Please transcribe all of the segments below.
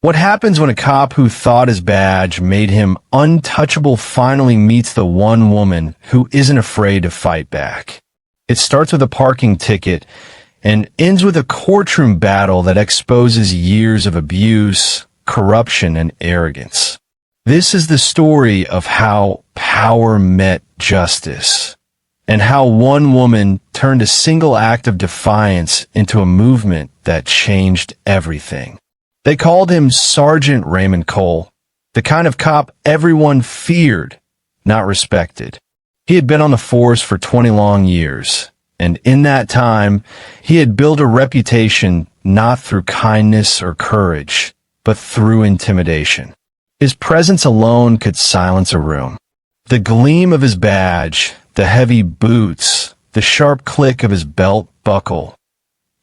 What happens when a cop who thought his badge made him untouchable finally meets the one woman who isn't afraid to fight back? It starts with a parking ticket and ends with a courtroom battle that exposes years of abuse, corruption, and arrogance. This is the story of how power met justice, and how one woman turned a single act of defiance into a movement that changed everything. They called him Sergeant Raymond Cole, the kind of cop everyone feared, not respected. He had been on the force for 20 long years, and in that time, he had built a reputation not through kindness or courage, but through intimidation. His presence alone could silence a room. The gleam of his badge, the heavy boots, the sharp click of his belt buckle,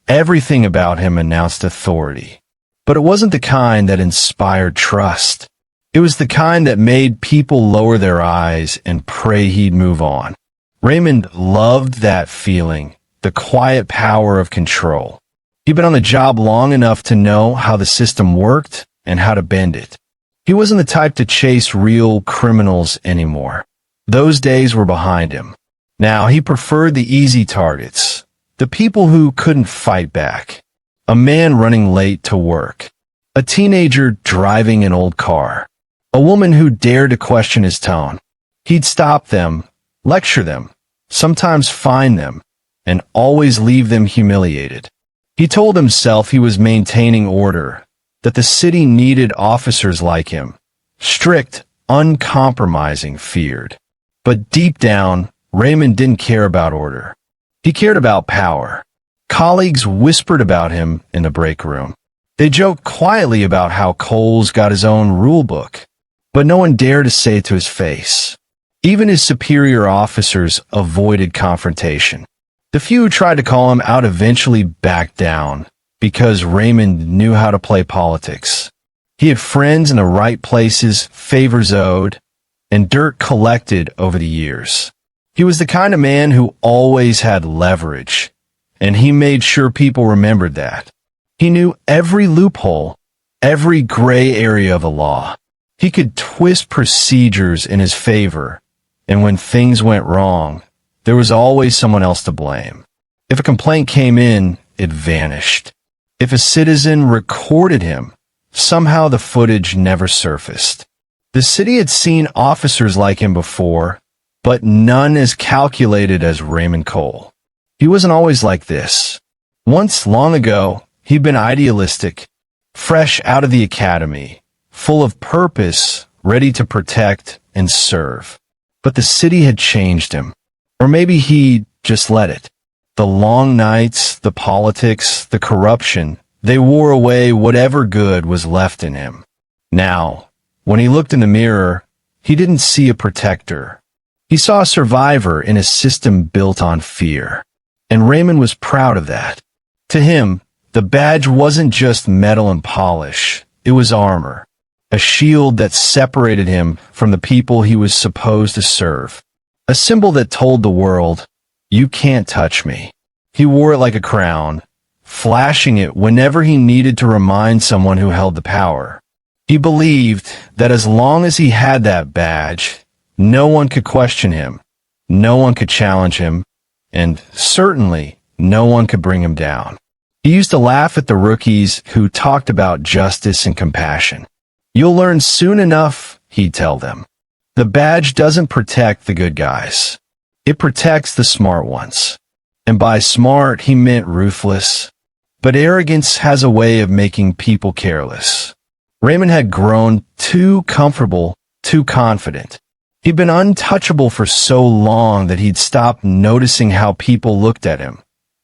everything about him announced authority. But it wasn't the kind that inspired trust. It was the kind that made people lower their eyes and pray he'd move on. Raymond loved that feeling, the quiet power of control. He'd been on the job long enough to know how the system worked and how to bend it. He wasn't the type to chase real criminals anymore. Those days were behind him. Now he preferred the easy targets, the people who couldn't fight back. A man running late to work, a teenager driving an old car, a woman who dared to question his tone. He'd stop them, lecture them, sometimes fine them, and always leave them humiliated. He told himself he was maintaining order, that the city needed officers like him, strict, uncompromising, feared. But deep down, Raymond didn't care about order. He cared about power. Colleagues whispered about him in the break room. They joked quietly about how Cole's got his own rule book, but no one dared to say it to his face. Even his superior officers avoided confrontation. The few who tried to call him out eventually backed down, because Raymond knew how to play politics. He had friends in the right places, favors owed, and dirt collected over the years. He was the kind of man who always had leverage, and he made sure people remembered that. He knew every loophole, every gray area of the law. He could twist procedures in his favor, and when things went wrong, there was always someone else to blame. If a complaint came in, it vanished. If a citizen recorded him, somehow the footage never surfaced. The city had seen officers like him before, but none as calculated as Raymond Cole. He wasn't always like this. Once, long ago, he'd been idealistic, fresh out of the academy, full of purpose, ready to protect and serve. But the city had changed him. Or maybe he just let it. The long nights, the politics, the corruption, they wore away whatever good was left in him. Now, when he looked in the mirror, he didn't see a protector. He saw a survivor in a system built on fear. And Raymond was proud of that. To him, the badge wasn't just metal and polish. It was armor, a shield that separated him from the people he was supposed to serve. A symbol that told the world, "You can't touch me." He wore it like a crown, flashing it whenever he needed to remind someone who held the power. He believed that as long as he had that badge, no one could question him, no one could challenge him, and certainly no one could bring him down. He used to laugh at the rookies who talked about justice and compassion. "You'll learn soon enough," he'd tell them. The badge doesn't protect the good guys. It protects the smart ones. And by smart, he meant ruthless. But arrogance has a way of making people careless. Raymond had grown too comfortable, too confident. He'd been untouchable for so long that he'd stopped noticing how people looked at him.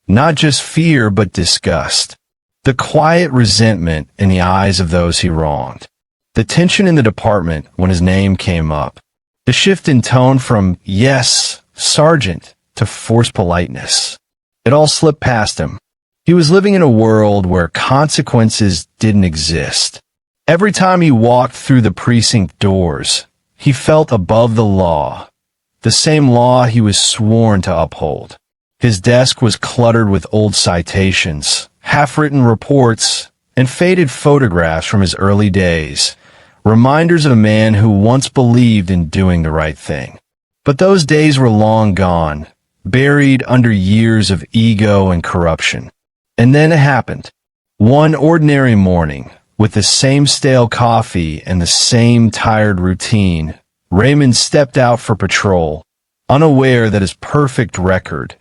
Not just fear, but disgust. The quiet resentment in the eyes of those he wronged. The tension in the department when his name came up. The shift in tone from, "Yes, Sergeant," to forced politeness. It all slipped past him. He was living in a world where consequences didn't exist. Every time he walked through the precinct doors, he felt above the law, the same law he was sworn to uphold. His desk was cluttered with old citations, half-written reports, and faded photographs from his early days, reminders of a man who once believed in doing the right thing. But those days were long gone, buried under years of ego and corruption. And then it happened. One ordinary morning, with the same stale coffee and the same tired routine, Raymond stepped out for patrol, unaware that his perfect record,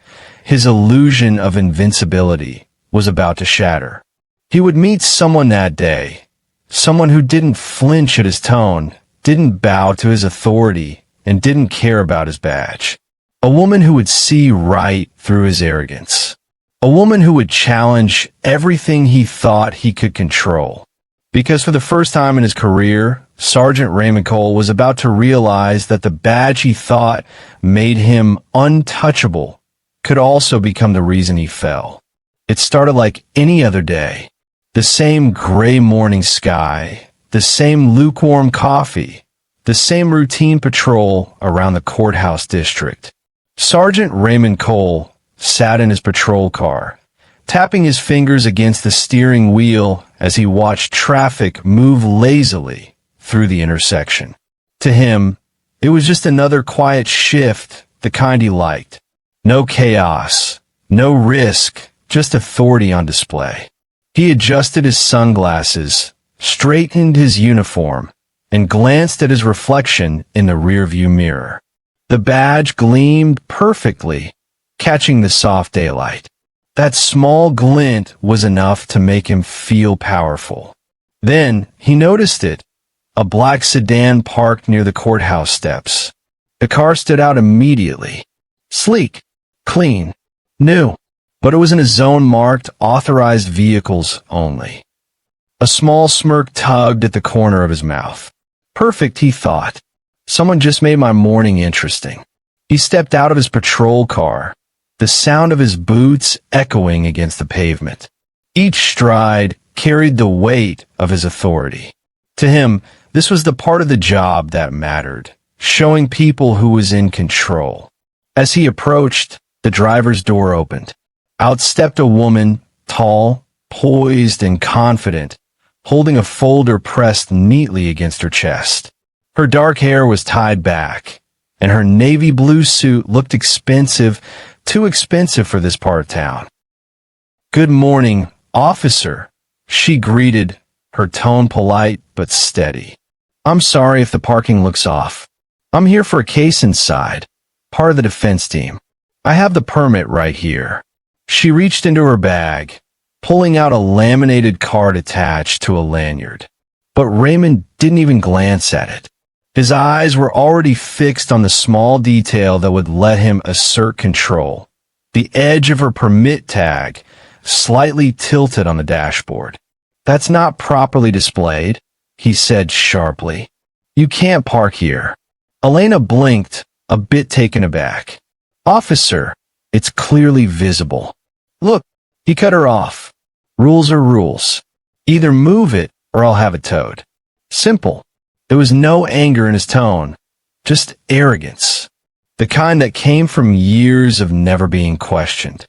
his illusion of invincibility, was about to shatter. He would meet someone that day, someone who didn't flinch at his tone, didn't bow to his authority, and didn't care about his badge. A woman who would see right through his arrogance. A woman who would challenge everything he thought he could control. Because for the first time in his career, Sergeant Raymond Cole was about to realize that the badge he thought made him untouchable could also become the reason he fell. It started like any other day. The same gray morning sky, the same lukewarm coffee, the same routine patrol around the courthouse district. Sergeant Raymond Cole sat in his patrol car, tapping his fingers against the steering wheel as he watched traffic move lazily through the intersection. To him, it was just another quiet shift, the kind he liked. No chaos, no risk, just authority on display. He adjusted his sunglasses, straightened his uniform, and glanced at his reflection in the rearview mirror. The badge gleamed perfectly, catching the soft daylight. That small glint was enough to make him feel powerful. Then he noticed it, a black sedan parked near the courthouse steps. The car stood out immediately. Sleek, clean, new, but it was in a zone marked authorized vehicles only. A small smirk tugged at the corner of his mouth. Perfect, he thought. Someone just made my morning interesting. He stepped out of his patrol car, the sound of his boots echoing against the pavement. Each stride carried the weight of his authority. To him, this was the part of the job that mattered, showing people who was in control. As he approached, the driver's door opened. Out stepped a woman, tall, poised, and confident, holding a folder pressed neatly against her chest. Her dark hair was tied back, and her navy blue suit looked expensive, too expensive for this part of town. "Good morning, officer," she greeted, her tone polite but steady. "I'm sorry if the parking looks off. I'm here for a case inside, part of the defense team. I have the permit right here." She reached into her bag, pulling out a laminated card attached to a lanyard. But Raymond didn't even glance at it. His eyes were already fixed on the small detail that would let him assert control. The edge of her permit tag, slightly tilted on the dashboard. "That's not properly displayed," he said sharply. "You can't park here." Elena blinked, a bit taken aback. "Officer, it's clearly visible." "Look," he cut her off. "Rules are rules. Either move it or I'll have it towed. Simple." There was no anger in his tone, just arrogance, the kind that came from years of never being questioned.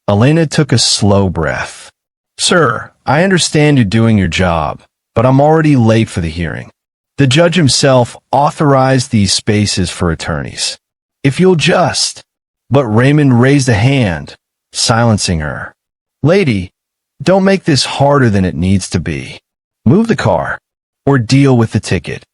Elena took a slow breath. "Sir, I understand you're doing your job, but I'm already late for the hearing. The judge himself authorized these spaces for attorneys. If you'll just—" But Raymond raised a hand, silencing her. "Lady, don't make this harder than it needs to be. Move the car, or deal with the ticket."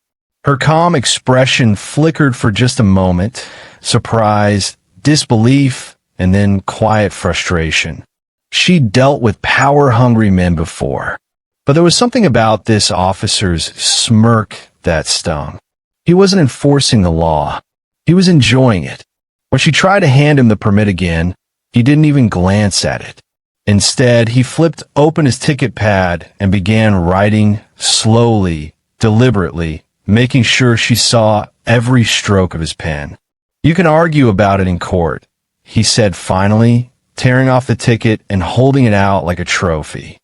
Her calm expression flickered for just a moment, surprise, disbelief, and then quiet frustration. She'd dealt with power-hungry men before, but there was something about this officer's smirk that stung. He wasn't enforcing the law. He was enjoying it. When she tried to hand him the permit again, he didn't even glance at it. Instead, he flipped open his ticket pad and began writing slowly, deliberately, making sure she saw every stroke of his pen. "You can argue about it in court," he said finally, tearing off the ticket and holding it out like a trophy.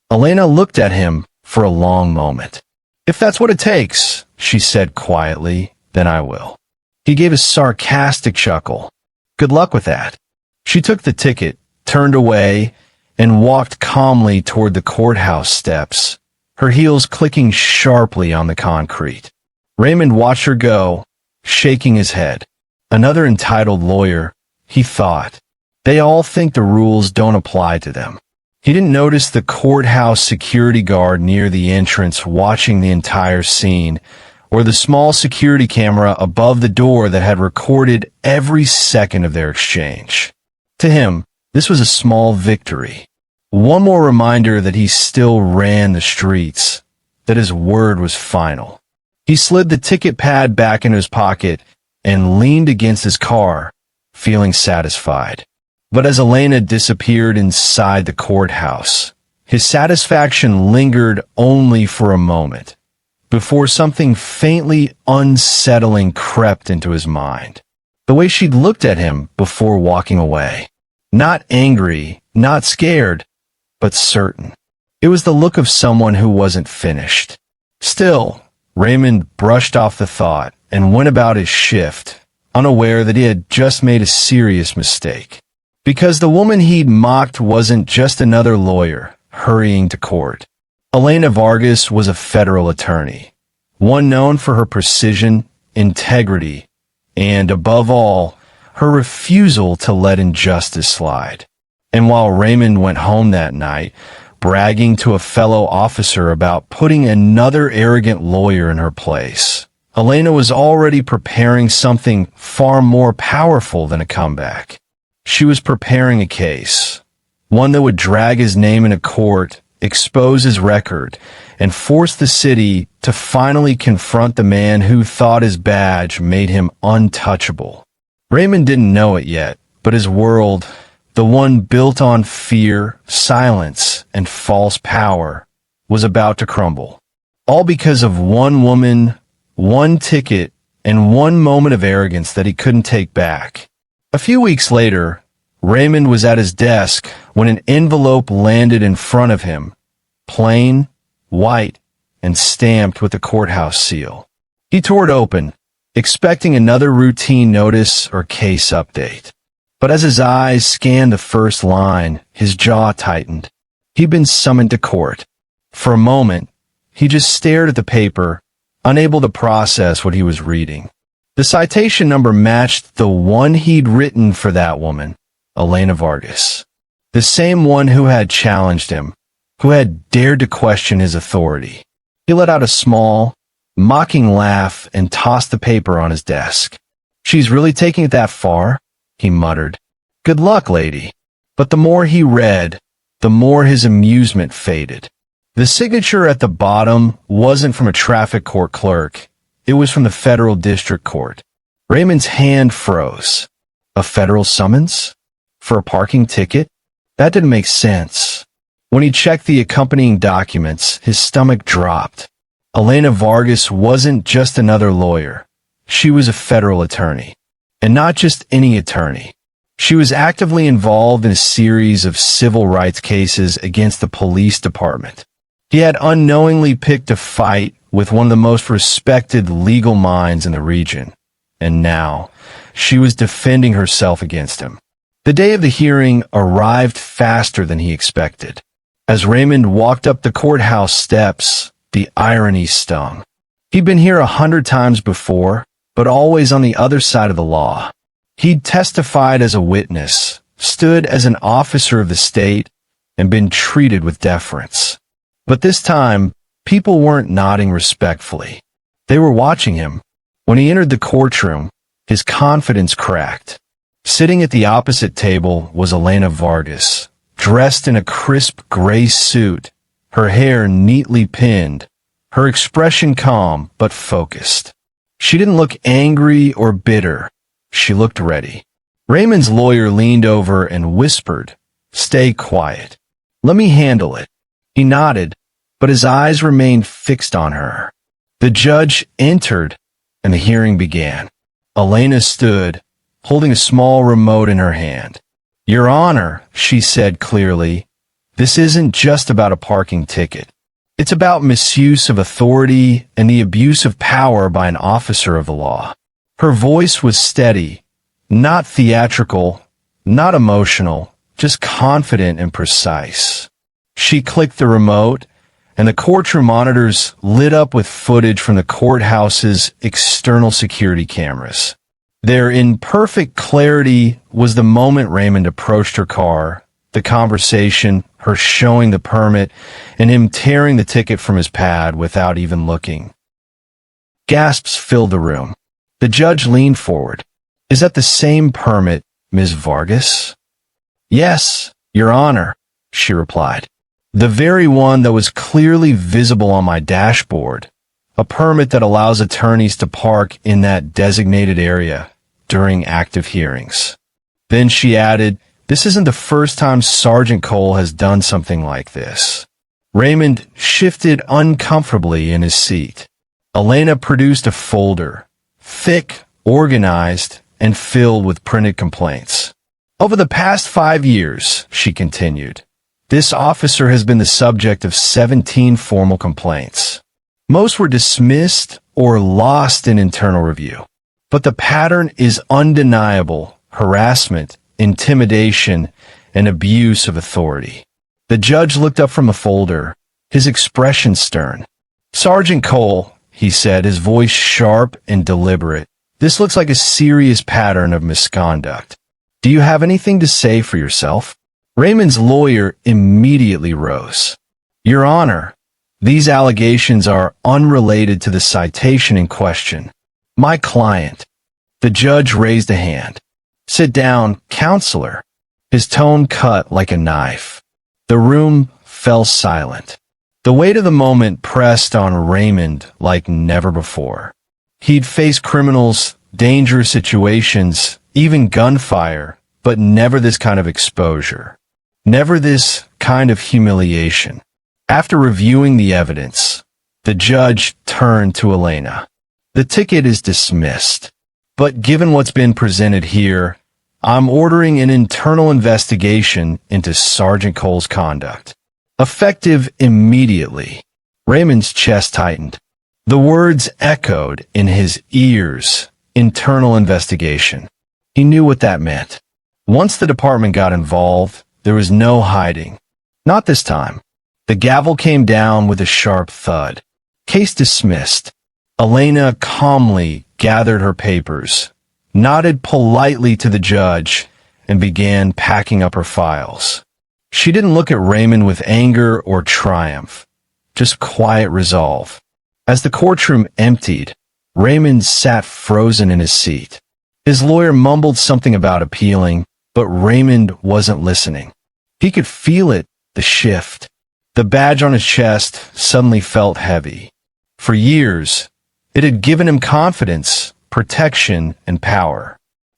Elena looked at him for a long moment. "If that's what it takes," she said quietly, "then I will." He gave a sarcastic chuckle. "Good luck with that." She took the ticket, turned away, and walked calmly toward the courthouse steps, her heels clicking sharply on the concrete. Raymond watched her go, shaking his head. Another entitled lawyer, he thought. They all think the rules don't apply to them. He didn't notice the courthouse security guard near the entrance watching the entire scene, or the small security camera above the door that had recorded every second of their exchange. To him, this was a small victory. One more reminder that he still ran the streets, that his word was final. He slid the ticket pad back into his pocket and leaned against his car, feeling satisfied. But as Elena disappeared inside the courthouse, his satisfaction lingered only for a moment, before something faintly unsettling crept into his mind. The way she'd looked at him before walking away. Not angry, not scared, but certain. It was the look of someone who wasn't finished. Still, Raymond brushed off the thought and went about his shift, unaware that he had just made a serious mistake. Because the woman he'd mocked wasn't just another lawyer hurrying to court. Elena Vargas was a federal attorney, one known for her precision, integrity, and, above all, her refusal to let injustice slide. And while Raymond went home that night, bragging to a fellow officer about putting another arrogant lawyer in her place, Elena was already preparing something far more powerful than a comeback. She was preparing a case, one that would drag his name into court, expose his record, and force the city to finally confront the man who thought his badge made him untouchable. Raymond didn't know it yet, but his world, the one built on fear, silence, and false power, was about to crumble. All because of one woman, one ticket, and one moment of arrogance that he couldn't take back. A few weeks later, Raymond was at his desk when an envelope landed in front of him, plain, white, and stamped with a courthouse seal. He tore it open, expecting another routine notice or case update. But as his eyes scanned the first line, his jaw tightened. He'd been summoned to court. For a moment, he just stared at the paper, unable to process what he was reading. The citation number matched the one he'd written for that woman, Elena Vargas. The same one who had challenged him, who had dared to question his authority. He let out a small, mocking laugh and tossed the paper on his desk. "She's really taking it that far?" he muttered. "Good luck, lady." But the more he read, the more his amusement faded. The signature at the bottom wasn't from a traffic court clerk. It was from the federal district court. Raymond's hand froze. A federal summons? For a parking ticket? That didn't make sense. When he checked the accompanying documents, his stomach dropped. Elena Vargas wasn't just another lawyer. She was a federal attorney. And not just any attorney. She was actively involved in a series of civil rights cases against the police department. He had unknowingly picked a fight with one of the most respected legal minds in the region. And now, she was defending herself against him. The day of the hearing arrived faster than he expected. As Raymond walked up the courthouse steps, the irony stung. He'd been here 100 times before, but always on the other side of the law. He'd testified as a witness, stood as an officer of the state, and been treated with deference. But this time, people weren't nodding respectfully. They were watching him. When he entered the courtroom, his confidence cracked. Sitting at the opposite table was Elena Vargas, dressed in a crisp gray suit, her hair neatly pinned, her expression calm but focused. She didn't look angry or bitter. She looked ready. Raymond's lawyer leaned over and whispered, "Stay quiet. Let me handle it." He nodded, but his eyes remained fixed on her. The judge entered, and the hearing began. Elena stood, holding a small remote in her hand. "Your Honor," she said clearly, "this isn't just about a parking ticket. It's about misuse of authority and the abuse of power by an officer of the law." Her voice was steady, not theatrical, not emotional, just confident and precise. She clicked the remote, and the courtroom monitors lit up with footage from the courthouse's external security cameras. There, in perfect clarity, was the moment Raymond approached her car, the conversation, her showing the permit, and him tearing the ticket from his pad without even looking. Gasps filled the room. The judge leaned forward. "Is that the same permit, Ms. Vargas?" "Yes, Your Honor," she replied. "The very one that was clearly visible on my dashboard. A permit that allows attorneys to park in that designated area during active hearings." Then she added, "This isn't the first time Sergeant Cole has done something like this." Raymond shifted uncomfortably in his seat. Elena produced a folder, thick, organized, and filled with printed complaints. "Over the past 5 years," she continued, "this officer has been the subject of 17 formal complaints. Most were dismissed or lost in internal review. But the pattern is undeniable: harassment, intimidation, and abuse of authority." The judge looked up from a folder, his expression stern. "Sergeant Cole," he said, his voice sharp and deliberate, "this looks like a serious pattern of misconduct. Do you have anything to say for yourself?" Raymond's lawyer immediately rose. "Your Honor, these allegations are unrelated to the citation in question. My client." The judge raised a hand. "Sit down, counselor." His tone cut like a knife. The room fell silent. The weight of the moment pressed on Raymond like never before. He'd faced criminals, dangerous situations, even gunfire, but never this kind of exposure. Never this kind of humiliation. After reviewing the evidence, the judge turned to Elena. "The ticket is dismissed. But given what's been presented here, I'm ordering an internal investigation into Sergeant Cole's conduct. Effective immediately." Raymond's chest tightened. The words echoed in his ears: internal investigation. He knew what that meant. Once the department got involved, there was no hiding. Not this time. The gavel came down with a sharp thud. Case dismissed. Elena calmly gathered her papers, nodded politely to the judge, and began packing up her files. She didn't look at Raymond with anger or triumph, just quiet resolve. As the courtroom emptied, Raymond sat frozen in his seat. His lawyer mumbled something about appealing, but Raymond wasn't listening. He could feel it, the shift. The badge on his chest suddenly felt heavy. For years, it had given him confidence, protection, and power.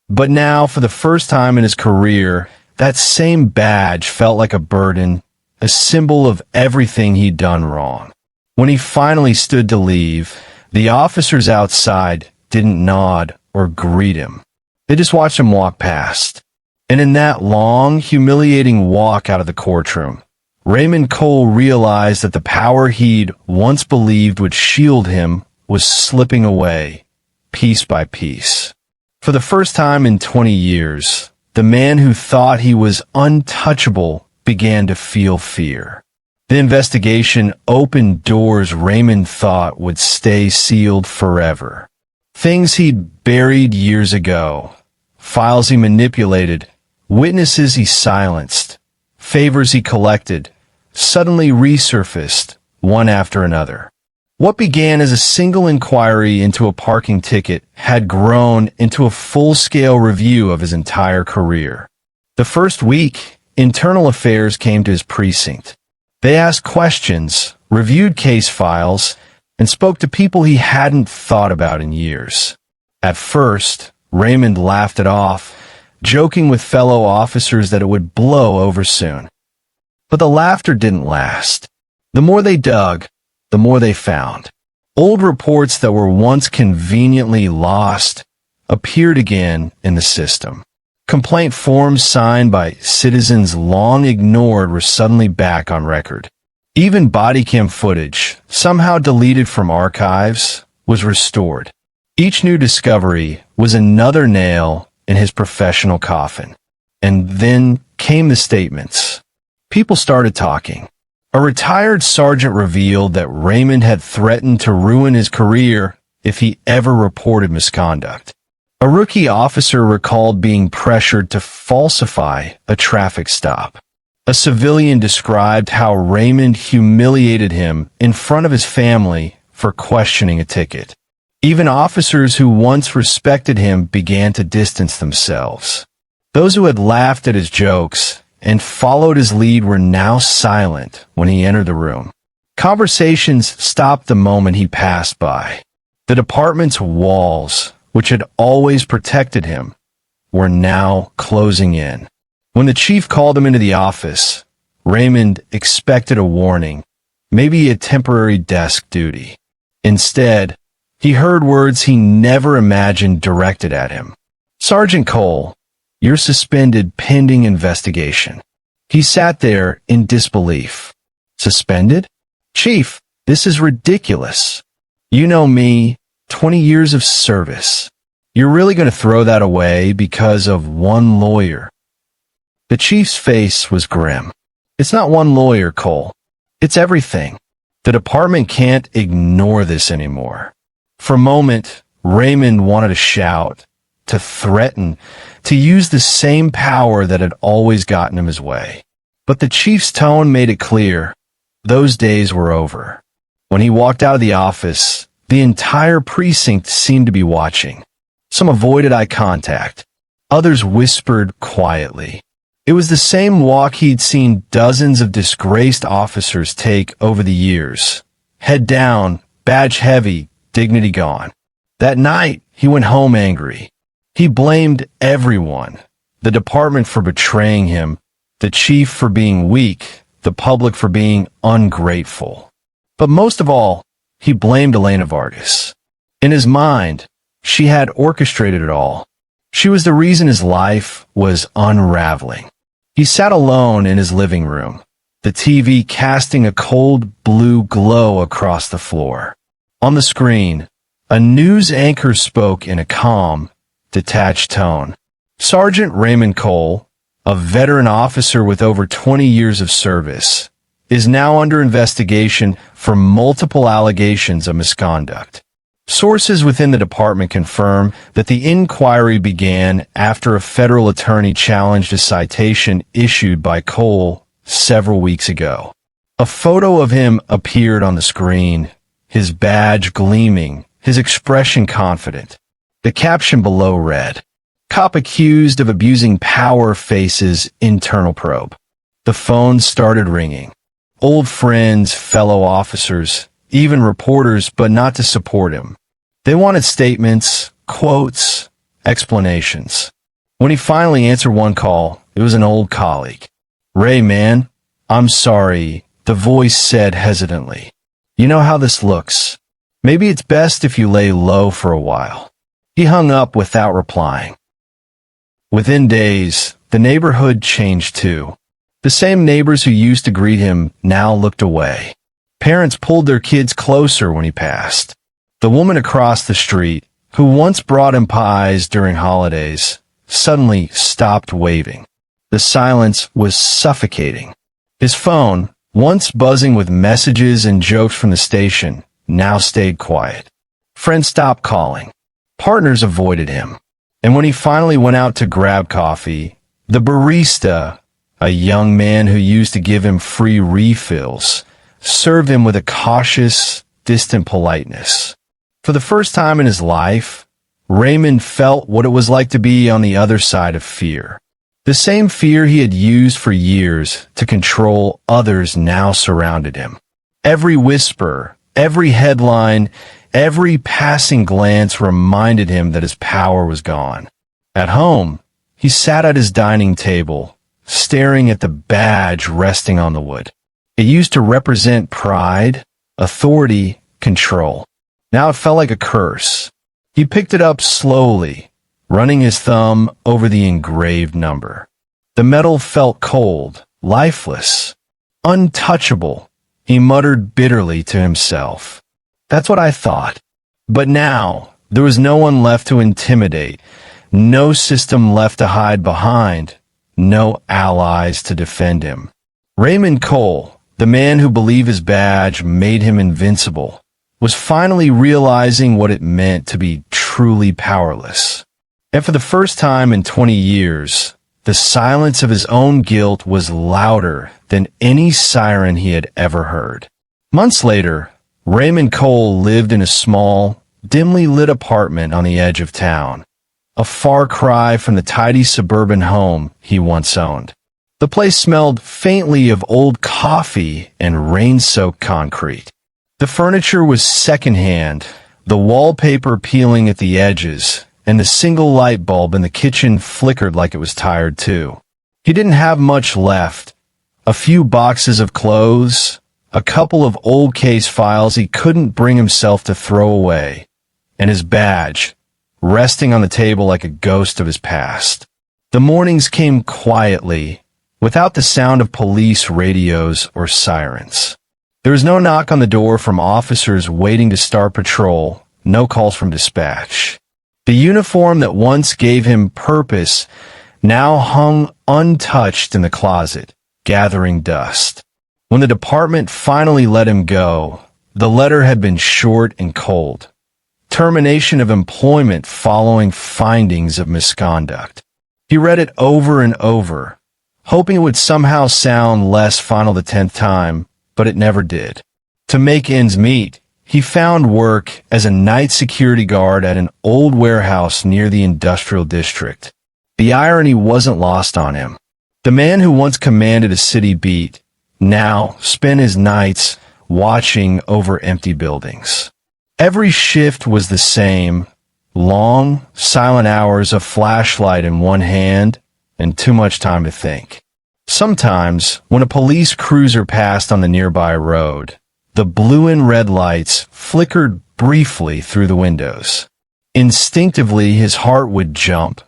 But now, for the first time in his career, that same badge felt like a burden, a symbol of everything he'd done wrong. When he finally stood to leave, the officers outside didn't nod or greet him. They just watched him walk past. And in that long, humiliating walk out of the courtroom, Raymond Cole realized that the power he'd once believed would shield him was slipping away, piece by piece. For the first time in 20 years, the man who thought he was untouchable began to feel fear. The investigation opened doors Raymond thought would stay sealed forever. Things he'd buried years ago, files he manipulated, witnesses he silenced, favors he collected, suddenly resurfaced, one after another. What began as a single inquiry into a parking ticket had grown into a full-scale review of his entire career. The first week, internal affairs came to his precinct. They asked questions, reviewed case files, and spoke to people he hadn't thought about in years. At first, Raymond laughed it off, joking with fellow officers that it would blow over soon. But the laughter didn't last. The more they dug, the more they found. Old reports that were once conveniently lost appeared again in the system. Complaint forms signed by citizens long ignored were suddenly back on record. Even body cam footage, somehow deleted from archives, was restored. Each new discovery was another nail in his professional coffin. And then came the statements. People started talking. A retired sergeant revealed that Raymond had threatened to ruin his career if he ever reported misconduct. A rookie officer recalled being pressured to falsify a traffic stop. A civilian described how Raymond humiliated him in front of his family for questioning a ticket. Even officers who once respected him began to distance themselves. Those who had laughed at his jokes and followed his lead were now silent when he entered the room. Conversations stopped the moment he passed by. The department's walls, which had always protected him, were now closing in. When the chief called him into the office, Raymond expected a warning, maybe a temporary desk duty. Instead, he heard words he never imagined directed at him. "Sergeant Cole, you're suspended pending investigation." He sat there in disbelief. Suspended? "Chief, this is ridiculous. You know me, 20 years of service. You're really going to throw that away because of one lawyer?" The chief's face was grim. "It's not one lawyer, Cole. It's everything. The department can't ignore this anymore." For a moment, Raymond wanted to shout, to threaten, to use the same power that had always gotten him his way. But the chief's tone made it clear those days were over. When he walked out of the office, the entire precinct seemed to be watching. Some avoided eye contact. Others whispered quietly. It was the same walk he'd seen dozens of disgraced officers take over the years. Head down, badge heavy, dignity gone. That night, he went home angry. He blamed everyone, the department for betraying him, the chief for being weak, the public for being ungrateful. But most of all, he blamed Elena Vargas. In his mind, she had orchestrated it all. She was the reason his life was unraveling. He sat alone in his living room, the TV casting a cold blue glow across the floor. On the screen, a news anchor spoke in a calm, detached tone. "Sergeant Raymond Cole, a veteran officer with over 20 years of service, is now under investigation for multiple allegations of misconduct." Sources within the department confirm that the inquiry began after a federal attorney challenged a citation issued by Cole several weeks ago. A photo of him appeared on the screen, his badge gleaming, his expression confident. The caption below read, "Cop accused of abusing power faces internal probe." The phone started ringing. Old friends, fellow officers, even reporters, but not to support him. They wanted statements, quotes, explanations. When he finally answered one call, it was an old colleague. "Ray, man, I'm sorry," the voice said hesitantly. "You know how this looks. Maybe it's best if you lay low for a while." He hung up without replying. Within days, the neighborhood changed too. The same neighbors who used to greet him now looked away. Parents pulled their kids closer when he passed. The woman across the street, who once brought him pies during holidays, suddenly stopped waving. The silence was suffocating. His phone, once buzzing with messages and jokes from the station, now stayed quiet. Friends stopped calling. Partners avoided him. And when he finally went out to grab coffee, the barista, a young man who used to give him free refills, served him with a cautious, distant politeness. For the first time in his life, Raymond felt what it was like to be on the other side of fear. The same fear he had used for years to control others now surrounded him. Every whisper, every headline, every passing glance reminded him that his power was gone. At home, he sat at his dining table, staring at the badge resting on the wood. It used to represent pride, authority, control. Now it felt like a curse. He picked it up slowly, running his thumb over the engraved number. The metal felt cold, lifeless, untouchable. He muttered bitterly to himself. "That's what I thought." But now, there was no one left to intimidate, no system left to hide behind, no allies to defend him. Raymond Cole, the man who believed his badge made him invincible, was finally realizing what it meant to be truly powerless. And for the first time in 20 years, the silence of his own guilt was louder than any siren he had ever heard. Months later, Raymond Cole lived in a small, dimly lit apartment on the edge of town, a far cry from the tidy suburban home he once owned. The place smelled faintly of old coffee and rain-soaked concrete. The furniture was secondhand, the wallpaper peeling at the edges, and the single light bulb in the kitchen flickered like it was tired too. He didn't have much left. A few boxes of clothes, a couple of old case files he couldn't bring himself to throw away, and his badge, resting on the table like a ghost of his past. The mornings came quietly, without the sound of police radios or sirens. There was no knock on the door from officers waiting to start patrol, no calls from dispatch. The uniform that once gave him purpose now hung untouched in the closet, gathering dust. When the department finally let him go, the letter had been short and cold. Termination of employment following findings of misconduct. He read it over and over, hoping it would somehow sound less final the 10th time, but it never did. To make ends meet, he found work as a night security guard at an old warehouse near the industrial district. The irony wasn't lost on him. The man who once commanded a city beat now spent his nights watching over empty buildings. Every shift was the same: long, silent hours, a flashlight in one hand, and too much time to think. Sometimes, when a police cruiser passed on the nearby road, the blue and red lights flickered briefly through the windows. Instinctively, his heart would jump,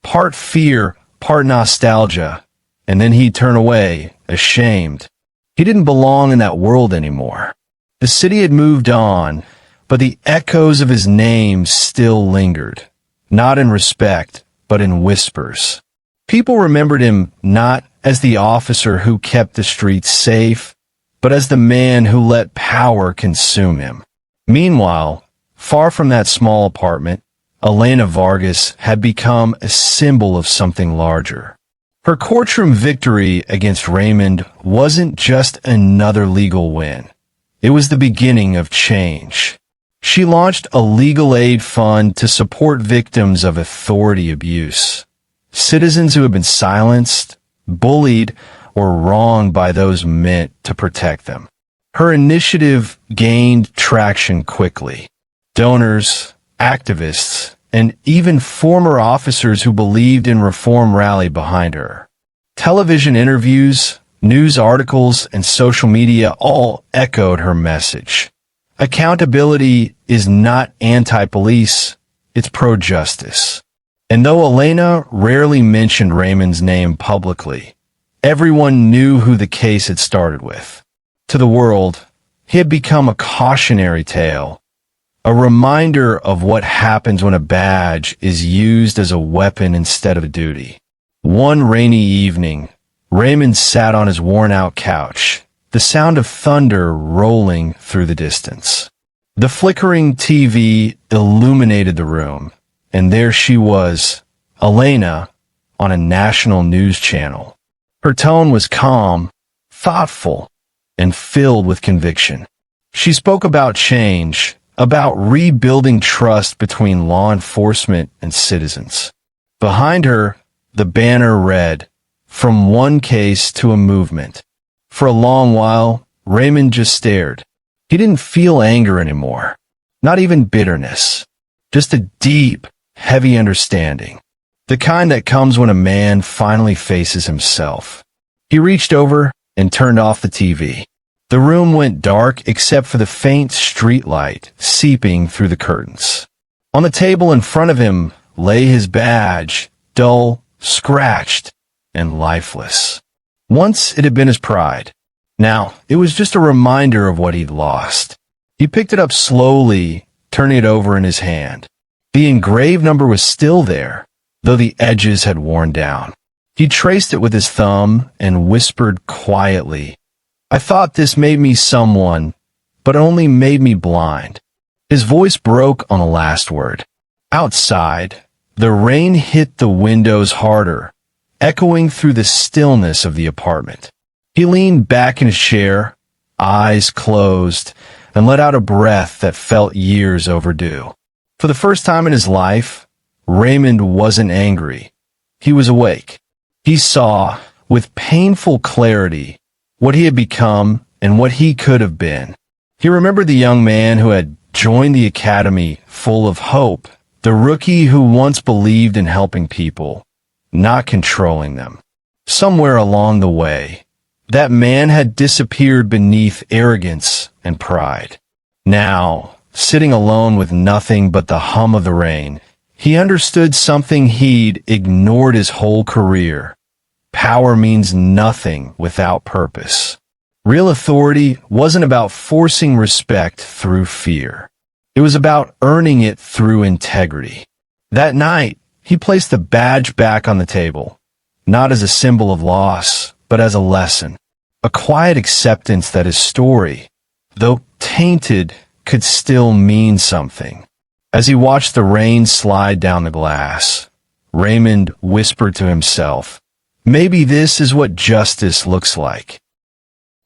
part fear, part nostalgia, and then he'd turn away, ashamed. He didn't belong in that world anymore. The city had moved on, but the echoes of his name still lingered, not in respect, but in whispers. People remembered him not as the officer who kept the streets safe, but as the man who let power consume him. Meanwhile, far from that small apartment, Elena Vargas had become a symbol of something larger. Her courtroom victory against Raymond wasn't just another legal win. It was the beginning of change. She launched a legal aid fund to support victims of authority abuse, citizens who had been silenced, bullied, or wronged by those meant to protect them. Her initiative gained traction quickly. Donors, activists, and even former officers who believed in reform rallied behind her. Television interviews, news articles, and social media all echoed her message. Accountability is not anti-police, it's pro-justice. And though Elena rarely mentioned Raymond's name publicly, everyone knew who the case had started with. To the world, he had become a cautionary tale, a reminder of what happens when a badge is used as a weapon instead of a duty. One rainy evening, Raymond sat on his worn-out couch, the sound of thunder rolling through the distance. The flickering TV illuminated the room, and there she was, Elena, on a national news channel. Her tone was calm, thoughtful, and filled with conviction. She spoke about change, about rebuilding trust between law enforcement and citizens. Behind her, the banner read, "From one case to a movement." For a long while, Raymond just stared. He didn't feel anger anymore, not even bitterness, just a deep, heavy understanding, the kind that comes when a man finally faces himself. He reached over and turned off the TV. The room went dark except for the faint streetlight seeping through the curtains. On the table in front of him lay his badge, dull, scratched, and lifeless. Once it had been his pride. Now it was just a reminder of what he'd lost. He picked it up slowly, turning it over in his hand. The engraved number was still there, though the edges had worn down. He traced it with his thumb and whispered quietly, "I thought this made me someone, but it only made me blind." His voice broke on the last word. Outside, the rain hit the windows harder, echoing through the stillness of the apartment. He leaned back in his chair, eyes closed, and let out a breath that felt years overdue. For the first time in his life, Raymond wasn't angry. He was awake. He saw, with painful clarity, what he had become and what he could have been. He remembered the young man who had joined the academy full of hope, the rookie who once believed in helping people, not controlling them. Somewhere along the way, that man had disappeared beneath arrogance and pride. Now, sitting alone with nothing but the hum of the rain, he understood something he'd ignored his whole career. Power means nothing without purpose. Real authority wasn't about forcing respect through fear. It was about earning it through integrity. That night, he placed the badge back on the table, not as a symbol of loss, but as a lesson. A quiet acceptance that his story, though tainted, could still mean something. As he watched the rain slide down the glass, Raymond whispered to himself, "Maybe this is what justice looks like."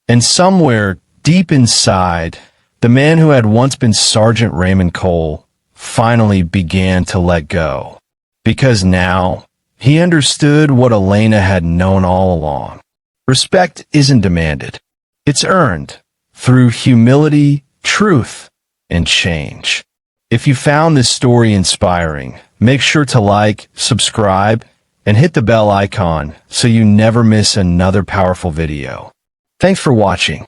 And somewhere deep inside, the man who had once been Sergeant Raymond Cole finally began to let go. Because now, he understood what Elena had known all along. Respect isn't demanded. It's earned through humility, truth, and change. If you found this story inspiring, make sure to like, subscribe, and hit the bell icon so you never miss another powerful video. Thanks for watching.